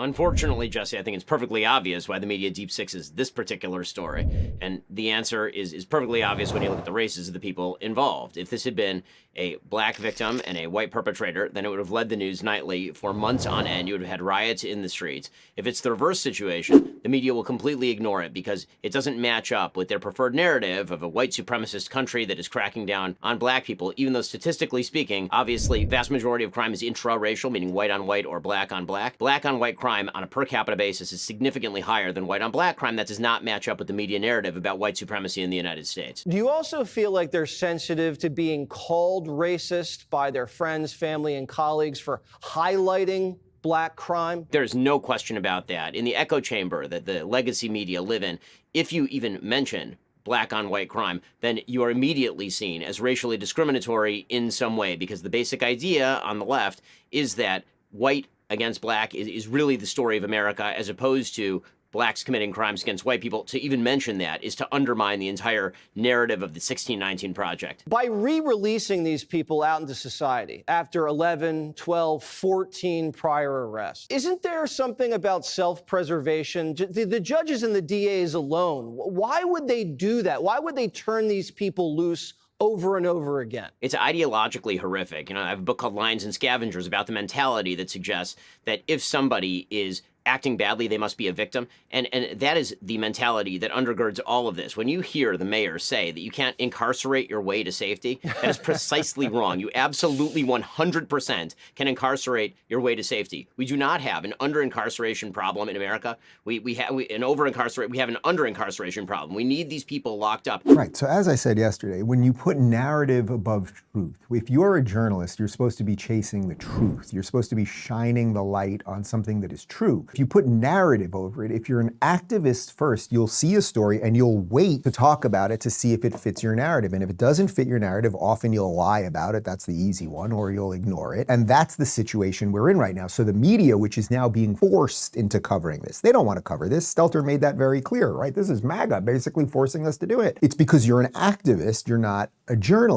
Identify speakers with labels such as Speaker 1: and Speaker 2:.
Speaker 1: Unfortunately, Jesse, I think it's perfectly obvious why the media deep sixes this particular story. And the answer is perfectly obvious when you look at the races of the people involved. If this had been a black victim and a white perpetrator, then it would have led the news nightly for months on end. You would have had riots in the streets. If it's the reverse situation, the media will completely ignore it because it doesn't match up with their preferred narrative of a white supremacist country that is cracking down on black people, even though statistically speaking, obviously, vast majority of crime is intra-racial, meaning white on white or black on black. Black on white crime on a per capita basis is significantly higher than white on black crime. That does not match up with the media narrative about white supremacy in the United States.
Speaker 2: Do you also feel like they're sensitive to being called racist by their friends, family, and colleagues for highlighting black crime?
Speaker 1: There's no question about that. In the echo chamber that the legacy media live in, if you even mention black on white crime, then you are immediately seen as racially discriminatory in some way, because the basic idea on the left is that white against black is really the story of America, as opposed to blacks committing crimes against white people. To even mention that is to undermine the entire narrative of the 1619 Project.
Speaker 2: By re-releasing these people out into society after 11, 12, 14 prior arrests, isn't there something about self-preservation? The judges and the DAs alone, why would they do that? Why would they turn these people loose over and over again?
Speaker 1: It's ideologically horrific. You know, I have a book called Lions and Scavengers about the mentality that suggests that if somebody is acting badly, they must be a victim. And that is the mentality that undergirds all of this. When you hear the mayor say that you can't incarcerate your way to safety, that is precisely wrong. You absolutely 100% can incarcerate your way to safety. We do not have an under-incarceration problem in America. We have an under-incarceration problem. We need these people locked up.
Speaker 3: Right. So as I said yesterday, when you put narrative above truth, if you're a journalist, you're supposed to be chasing the truth. You're supposed to be shining the light on something that is true. If you put narrative over it, if you're an activist first, you'll see a story and you'll wait to talk about it to see if it fits your narrative. And if it doesn't fit your narrative, often you'll lie about it. That's the easy one, or you'll ignore it. And that's the situation we're in right now. So the media, which is now being forced into covering this, they don't want to cover this. Stelter made that very clear, right? This is MAGA basically forcing us to do it. It's because you're an activist, you're not a journalist.